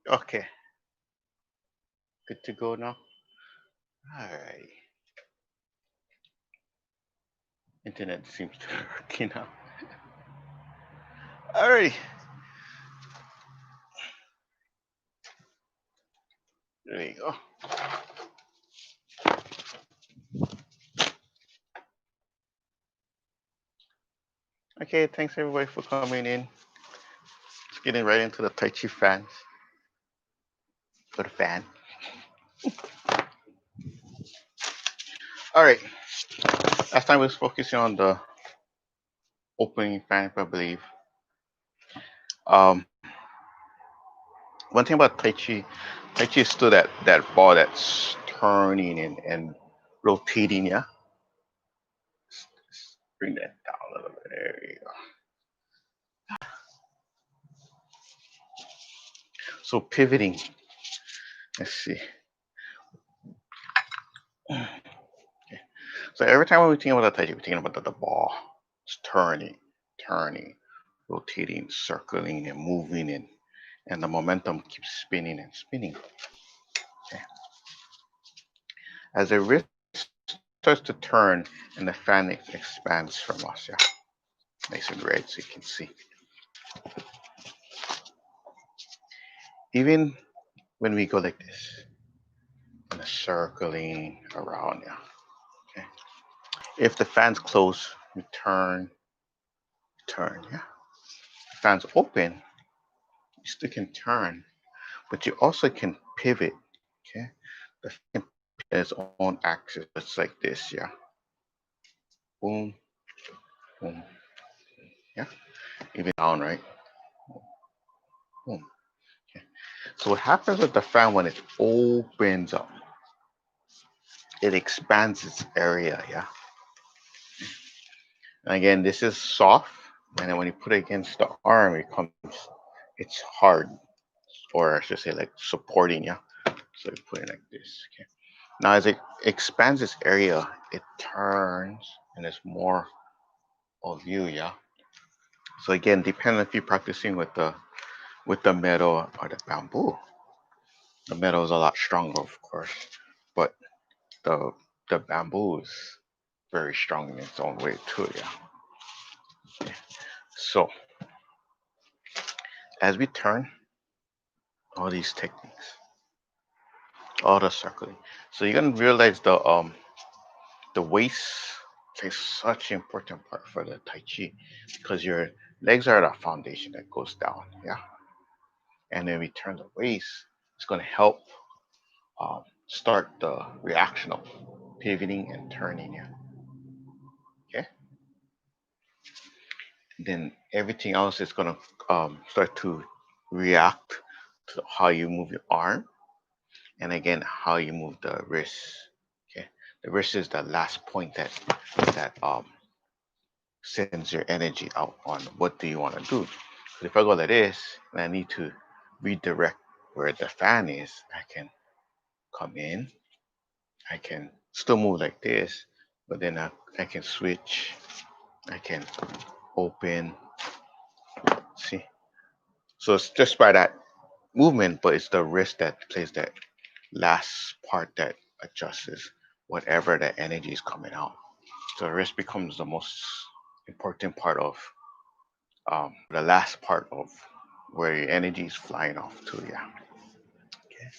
Okay, good to go now. All right, internet seems to be working now. All right, there you go. Okay, thanks everybody for coming in. Let's getting right into the Tai Chi fans for the fan. All right, last time we was focusing on the opening fan, I believe. Um, One thing about Tai Chi is still that ball that's turning and rotating. Yeah, let's bring that down a little bit. There you go. So pivoting. Let's see. Okay. So every time we think about the Tai Chi, we're thinking about the ball. It's turning, rotating, circling, and moving, and the momentum keeps spinning and spinning. Okay. As the wrist starts to turn and the fan expands from us, yeah, nice and red so you can see. Even when we go like this, kind of circling around, yeah. Okay. If the fan's closed, we turn, yeah. If the fan's open, you still can turn, but you also can pivot. Okay, the fan can pivot its own axis, just like this. Yeah, boom, boom. Yeah, even down, right? Boom. Okay. So what happens with the fan when it opens up? It expands its area. Yeah. And again, this is soft, and then when you put it against the arm, it's hard, or I should say, like supporting. Yeah. So you put it like this. Okay. Now as it expands its area, it turns and there's more of you, yeah. So again, depending if you're practicing with the metal or the bamboo. The metal is a lot stronger, of course, but the the bamboo is very strong in its own way too, yeah. Okay. So as we turn all these techniques, all the circling, so you're gonna realize the waist plays such an important part for the Tai Chi because your legs are the foundation that goes down, yeah. And then we turn the waist, it's going to help start the reaction of pivoting and turning, yeah. Okay. Then everything else is going to start to react to how you move your arm and again how you move the wrist. Okay. The wrist is the last point that sends your energy out on what do you want to do. So if I go like this and I need to redirect where the fan is, I can come in. I can still move like this, but then I can switch. I can open. See, so it's just by that movement, but it's the wrist that plays that last part that adjusts whatever the energy is coming out. So the wrist becomes the most important part of the last part of where your energy is flying off to. Yeah. Okay.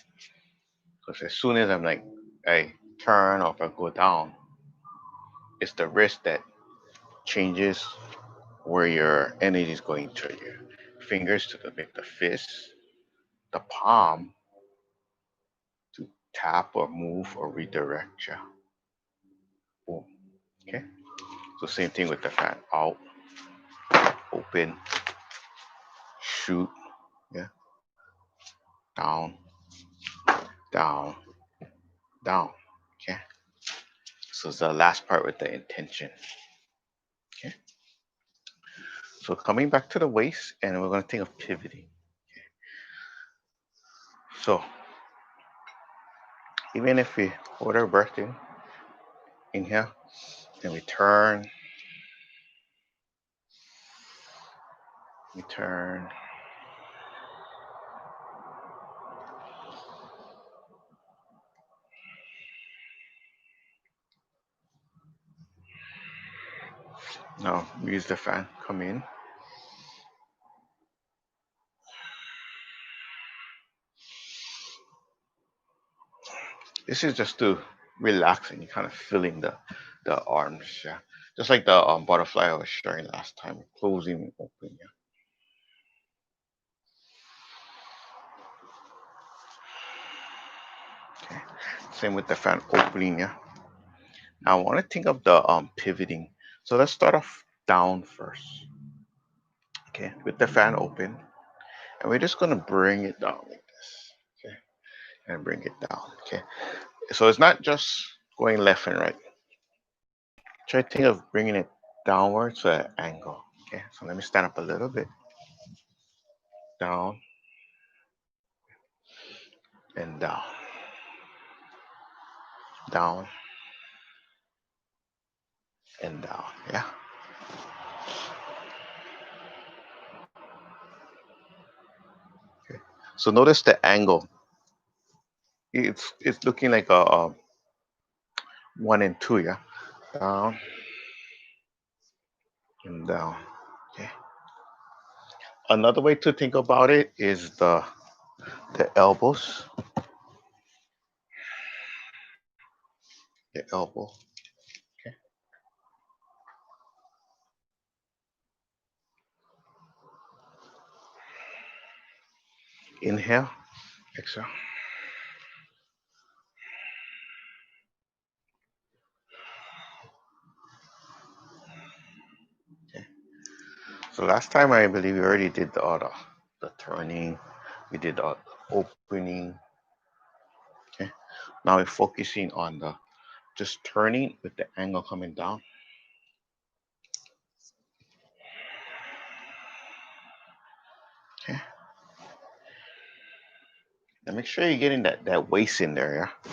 Because as soon as I turn or if I go down, it's the wrist that changes where your energy is going to your fingers to make the fist, the palm to tap or move or redirect you. Boom. Okay. So same thing with the fan. Out, open, shoot, yeah, down, down, down. Okay. So it's the last part with the intention. Okay. So coming back to the waist, and we're going to think of pivoting. So even if we hold our breath in here, then we turn, Now use the fan, come in. This is just to relax and you kind of feeling the arms, yeah. Just like the butterfly I was showing last time, closing and open, yeah. Okay. Same with the fan opening, yeah. Now I want to think of the pivoting. So let's start off down first. Okay, with the fan open, and we're just gonna bring it down like this. Okay, and bring it down. Okay, so it's not just going left and right. Try to think of bringing it downwards to an angle. Okay, so let me stand up a little bit. Down and down, down and down. Yeah. Okay. So notice the angle. It's looking like a one and two. Yeah. Down and down. Okay. Another way to think about it is the elbows. The elbow. Okay. Inhale. Exhale. Okay. So last time I believe we already did the turning. We did the opening. Okay. Now we're focusing on the just turning with the angle coming down. Okay. Now make sure you're getting that waist in there, yeah?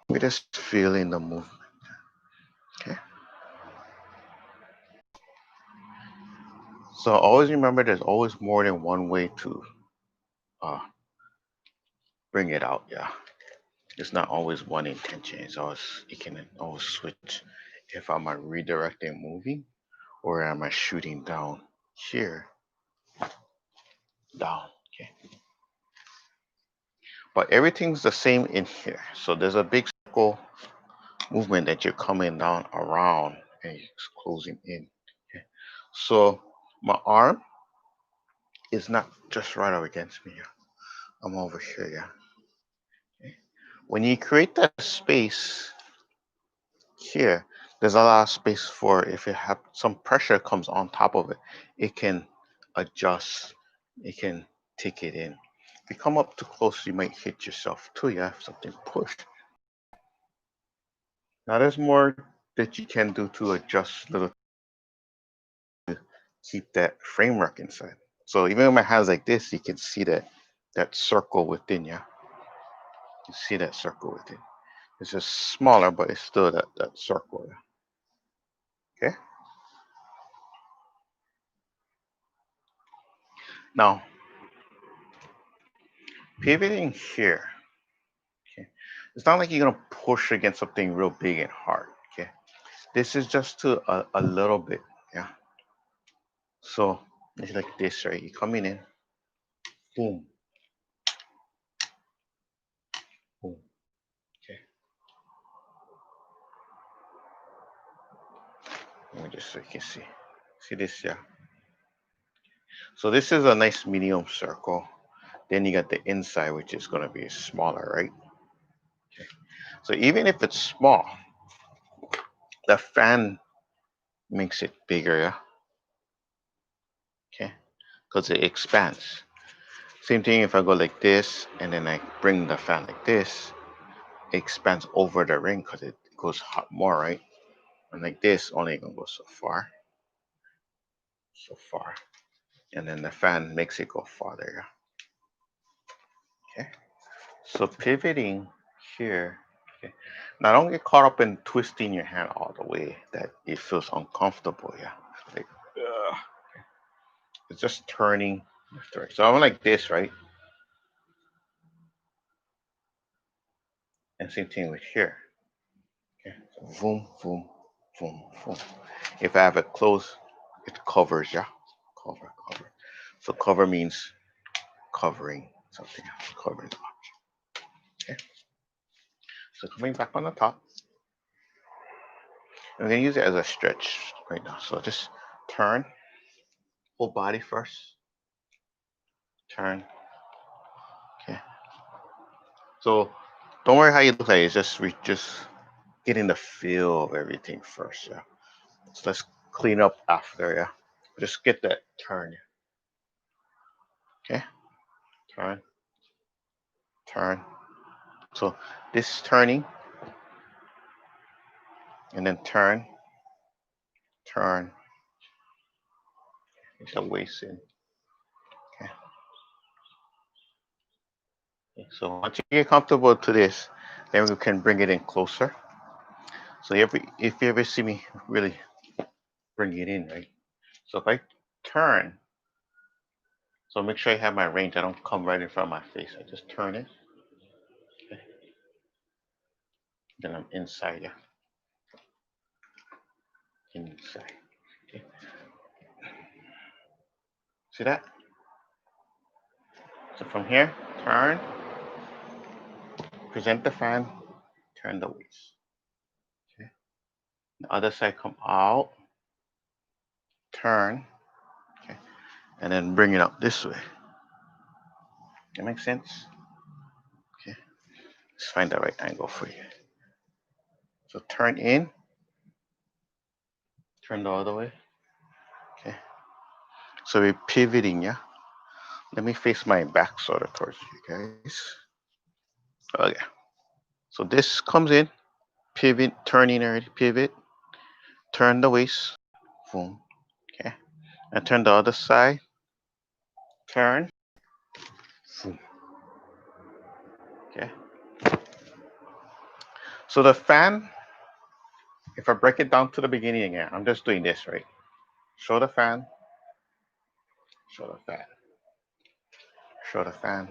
We're just feeling the movement. Okay. So always remember there's always more than one way to uh, bring it out, yeah. It's not always one intention. It's always it can always switch if I'm redirecting moving or am I shooting down here, down. Okay. But everything's the same in here. So there's a big circle movement that you're coming down around and you're closing in. Okay. So my arm is not just right up against me. Yeah. I'm over here. Yeah. Okay. When you create that space here, there's a lot of space for if it have some pressure comes on top of it, it can adjust. It can take it in. If you come up too close, you might hit yourself too. Yeah, if something pushed. Now there's more that you can do to adjust little keep that framework inside. So even with my hands like this, you can see that circle within. Yeah, you see that circle within. It's just smaller, but it's still that circle. Yeah. Okay. Now pivoting here. Okay. It's not like you're gonna push against something real big and hard. Okay. This is just to a little bit. Yeah. So it's like this, right? You're coming in, boom, boom. Okay. Let me just so you can see. See this, yeah. So this is a nice medium circle. Then you got the inside, which is gonna be smaller, right? Okay. So even if it's small, the fan makes it bigger, yeah. Okay. Because it expands. Same thing if I go like this and then I bring the fan like this, it expands over the ring because it goes hot more, right? And like this, only gonna go so far, so far. And then the fan makes it go farther. Okay. So pivoting here, okay. Now don't get caught up in twisting your hand all the way that it feels uncomfortable. Yeah. Like, it's just turning left to right. So I'm like this, right? And same thing with here. Okay, so boom, boom, boom, boom. If I have it closed, it covers, yeah. Cover, cover. So cover means covering something else, covering the object. Okay. So coming back on the top, I'm gonna use it as a stretch right now. So just turn, whole body first. Turn. Okay. So don't worry how you look like. It's just just getting the feel of everything first. Yeah. So let's clean up after. Yeah. Just get that turn. Okay. Turn. Turn. So this turning and then turn. Turn. It's a waist in. Okay. So once you get comfortable to this, then we can bring it in closer. So if you ever see me really bring it in, right? So if I turn, so make sure I have my range. I don't come right in front of my face. I just turn it. Okay. Then I'm inside, yeah. Inside. Okay. See that? So from here, turn, present the fan, turn the waist. Okay. The other side come out, turn, okay, and then bring it up this way. That makes sense? Okay. Let's find the right angle for you. So turn in, turn the other way. Okay. So we're pivoting, yeah. Let me face my back sort of towards you guys. Okay. So this comes in, pivot, turning already, pivot, turn the waist, boom. Okay. And turn the other side, turn, boom. Okay. So the fan, if I break it down to the beginning again, I'm just doing this, right? Show the fan, show the fan, show the fan,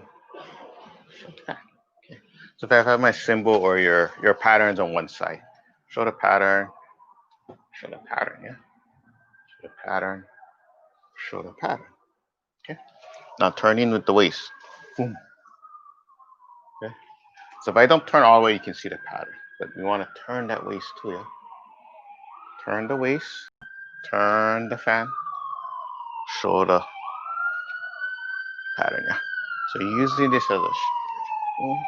show the fan. Okay. So if I have my symbol or your patterns on one side, show the pattern, yeah. Show the pattern, show the pattern. Okay. Now turn in with the waist. Boom. Okay. So if I don't turn all the way, you can see the pattern. But we want to turn that waist too, yeah. Turn the waist, turn the fan, show the pattern, yeah. So using this as a boom,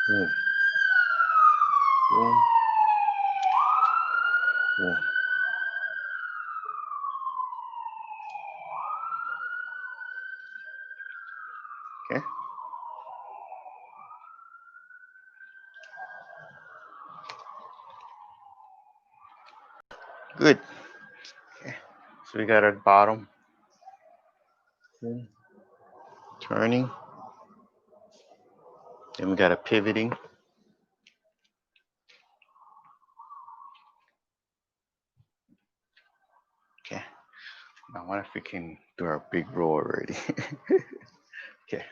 boom, boom, boom. Okay. Good. Okay. So we got our bottom, boom, turning. Then we got a pivoting. Okay. Now what if we can do our big roll already? Okay.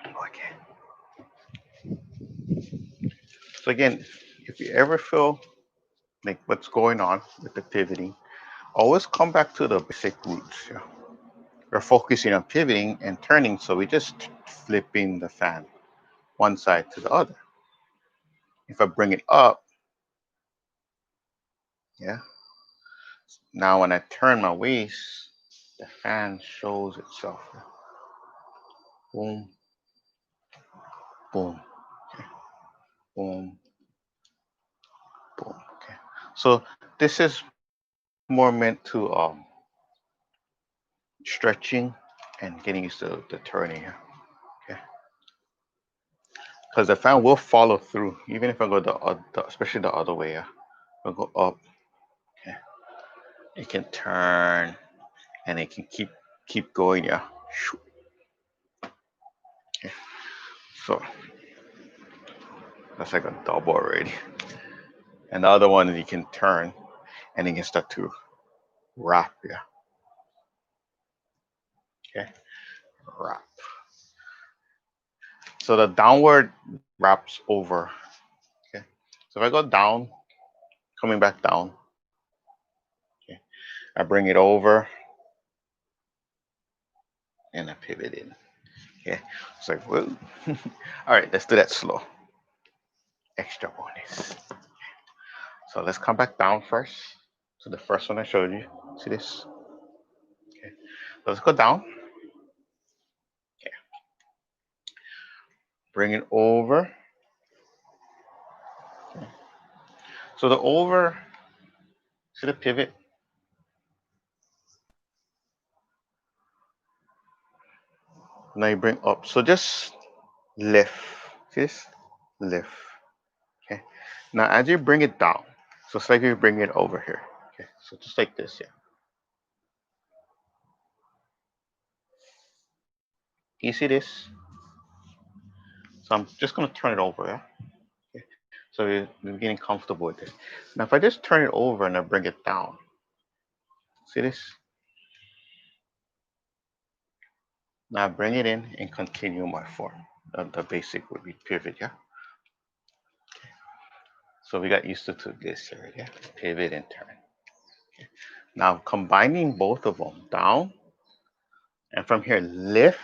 Okay. So again, if you ever feel like what's going on with the pivoting, always come back to the basic roots. Yeah. We're focusing on pivoting and turning, so we're just flipping the fan one side to the other. If I bring it up, yeah, now when I turn my waist, the fan shows itself. Boom, boom, okay. Boom, boom. Okay. So this is more meant to stretching and getting used to the turning here. Okay. Because the fan will follow through, even if I go especially the other way. Yeah. I'll go up. Okay. It can turn and it can keep going. Yeah. Okay. So that's like a double already. And the other one you can turn and it can start to wrap. Yeah. Okay, wrap. So the downward wraps over. Okay, so if I go down, coming back down, okay, I bring it over and I pivot in. Okay, it's like, whoa. All right, let's do that slow. Extra bonus. So let's come back down first. So the first one I showed you. See this? Okay. So let's go down. Okay. Bring it over. Okay. So the over, see the pivot? Now you bring up. So just lift. See this? Lift. Okay. Now as you bring it down, so it's like you bring it over here. Okay. So just like this, yeah. You see this? So I'm just gonna turn it over, yeah. Okay. So you're getting comfortable with this. Now if I just turn it over and I bring it down, see this? Now bring it in and continue my form. The basic would be pivot, yeah. So we got used to this already, yeah. Pivot and turn. Okay. Now combining both of them down, and from here lift,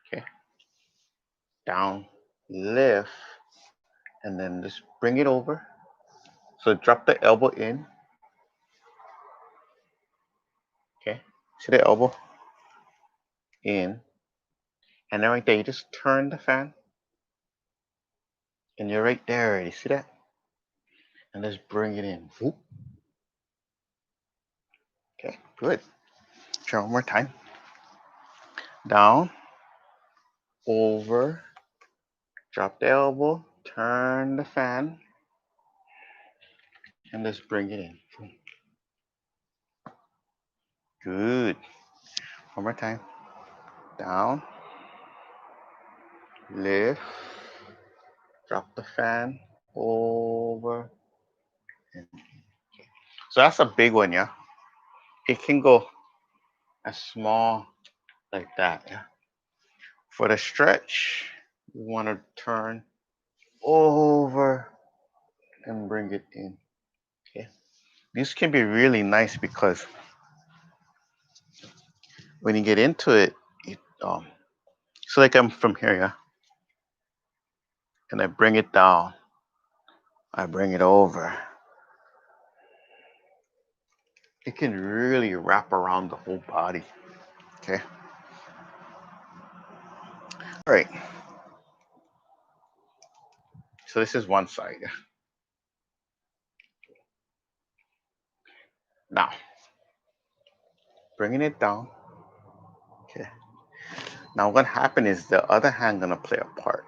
okay, down, lift, and then just bring it over. So drop the elbow in, okay. See the elbow in, and then right there you just turn the fan, and you're right there already. See that? And just bring it in. Whoop. Okay, good. Try one more time. Down, over, drop the elbow, turn the fan, and just bring it in. Good. One more time. Down, lift, drop the fan, over, and okay. So that's a big one, yeah. It can go as small like that, yeah. For the stretch, you want to turn over and bring it in. Okay. This can be really nice because when you get into it, so like I'm from here, yeah, and I bring it down, I bring it over. It can really wrap around the whole body. Okay. All right. So this is one side. Now, bringing it down. Okay. Now what happened is the other hand gonna play a part.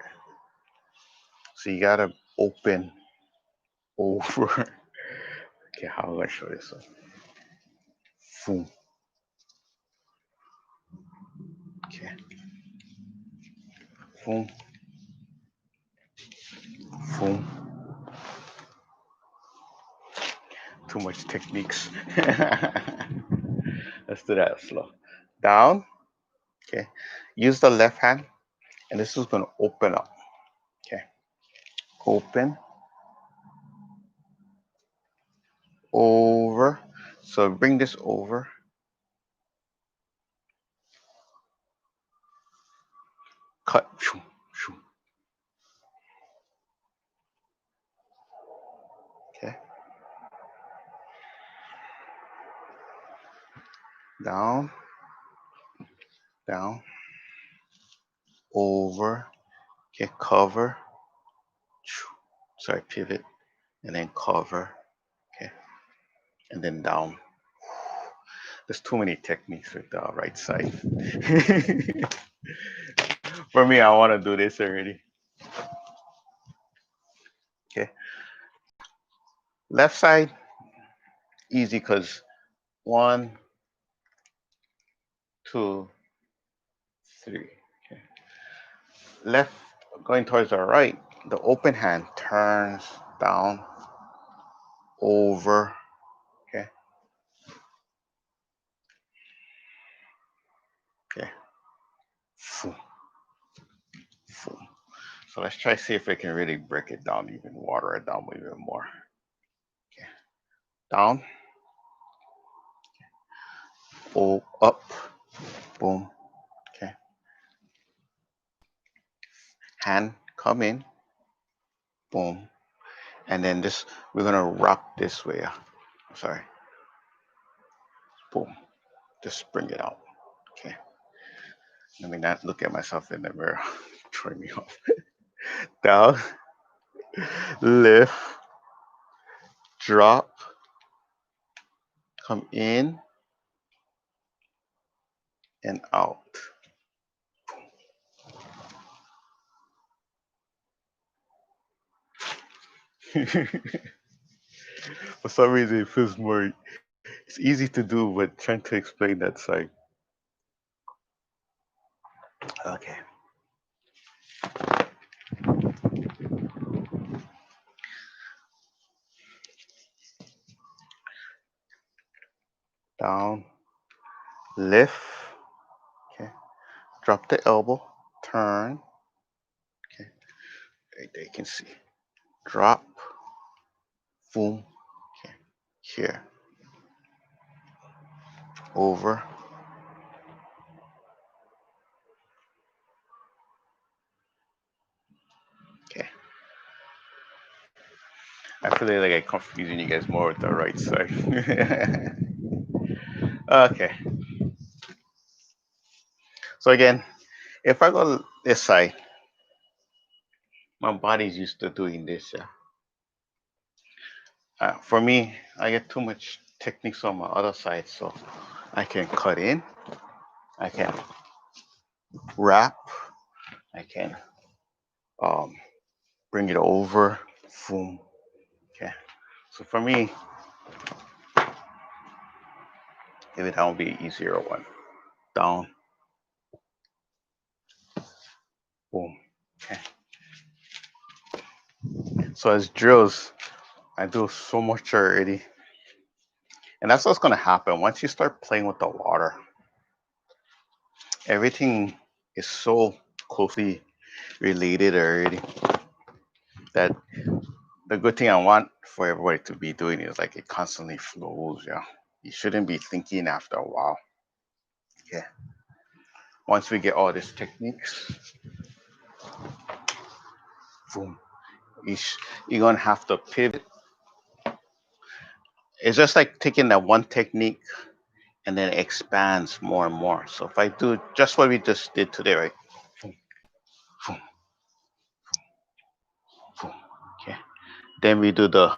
So you gotta open over. Okay, how am I gonna show this one? Boom. Okay. Boom. Boom. Too much techniques. Let's do that slow. Down. Okay. Use the left hand, and this is gonna open up. Okay. Open. Over. So bring this over. Cut. Shoo, shoo. Okay. Down. Down. Over. Okay. Cover. Shoo. Sorry. Pivot. And then cover. Okay. And then down. There's too many techniques with the right side. For me, I want to do this already. Okay. Left side, easy because one, two, three. Okay. Left going towards the right, the open hand turns down, over. Okay. Okay. Boom, boom. So let's try see if we can really break it down, even water it down even more. Okay. Down, oh, up, boom. Okay. Hand come in, boom. And then this, we're gonna rock this way. Sorry. Boom. Just bring it out. Okay. Let me not look at myself in the mirror. Throwing me off. Down, lift, drop, come in and out. For some reason, it feels more. It's easy to do, but trying to explain that side. Okay. Down, lift. Okay. Drop the elbow. Turn. Okay. Right there, you can see. Drop. Boom. Okay. Here. Over. Okay. I feel like I'm confusing you guys more with the right side. Okay. So again, if I go this side, my body's used to doing this. Yeah. For me, I get too much techniques on my other side, so I can cut in, I can wrap, I can um, bring it over, boom. Okay. So for me, maybe that would be easier one. Down, boom. Okay. So as drills, I do so much already. And that's what's gonna happen once you start playing with the water. Everything is so closely related already that the good thing I want for everybody to be doing is like it constantly flows. Yeah, you shouldn't be thinking after a while. Okay, once we get all these techniques, boom, you're gonna have to pivot. It's just like taking that one technique and then it expands more and more. So if I do just what we just did today, right? Boom, boom, boom. Okay, then we do the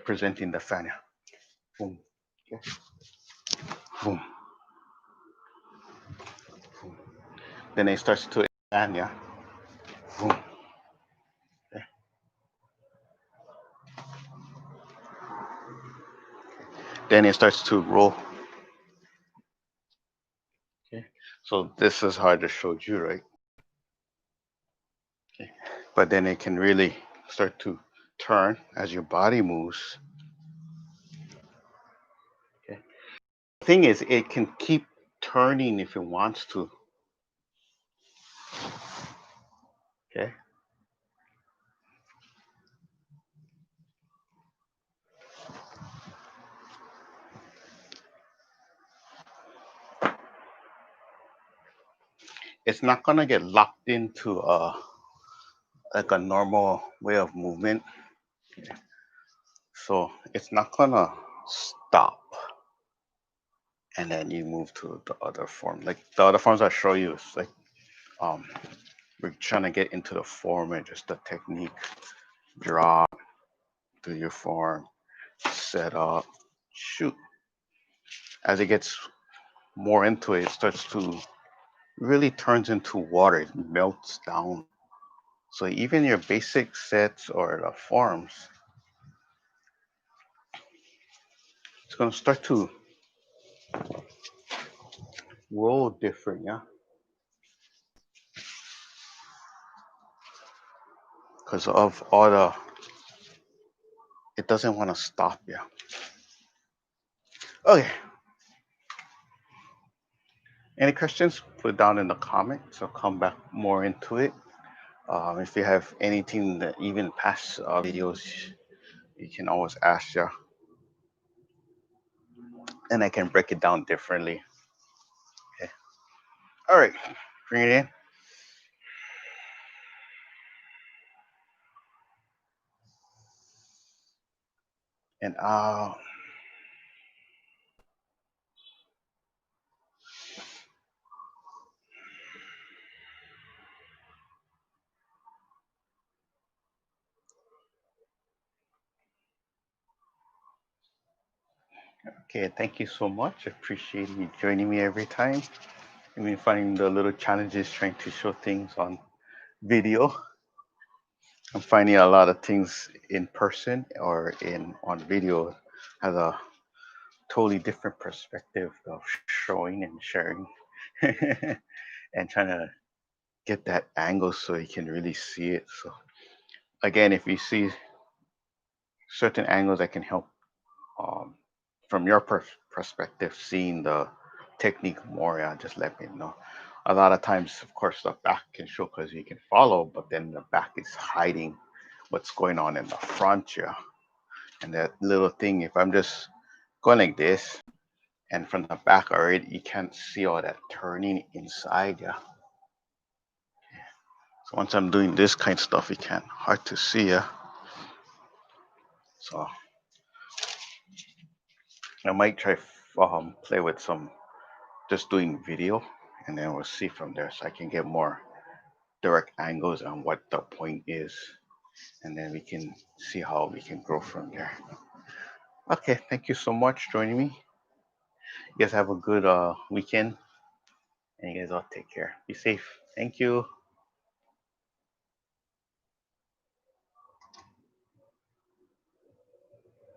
presenting the fan. Yeah. Boom, okay. Boom, boom. Then it starts to expand. Yeah. Boom. Okay. Then it starts to roll. Okay. So this is how I just showed you, right? Okay. But then it can really start to turn as your body moves. Okay. The thing is, it can keep turning if it wants to. Okay. It's not gonna get locked into like a normal way of movement. So it's not gonna stop and then you move to the other form. Like the other forms I show you, it's like um we're trying to get into the form and just the technique. Drop, do your form, set up, shoot. As it gets more into it, it starts to really turns into water. It melts down. So even your basic sets or the forms, it's gonna start to roll different, yeah, because of all the. It doesn't want to stop, yeah. Okay, Any questions? Put it down in the comments. I'll come back more into it. If you have anything that even past videos, you can always ask ya, and I can break it down differently. Okay. All right. Bring it in. And okay, thank you so much. I appreciate you joining me every time. I mean, finding the little challenges trying to show things on video. I'm finding a lot of things in person or in on video has a totally different perspective of showing and sharing and trying to get that angle so you can really see it. So again, if you see certain angles that can help um, from your perspective, seeing the technique more, yeah, just let me know. A lot of times, of course, the back can show because you can follow, but then the back is hiding what's going on in the front, yeah. And that little thing, if I'm just going like this, and from the back already, you can't see all that turning inside, yeah. So once I'm doing this kind of stuff, it can hard to see, yeah. So I might try play with some just doing video, and then we'll see from there, so I can get more direct angles on what the point is, and then we can see how we can grow from there. Okay, thank you so much for joining me. You guys have a good weekend, and you guys all take care. Be safe. Thank you.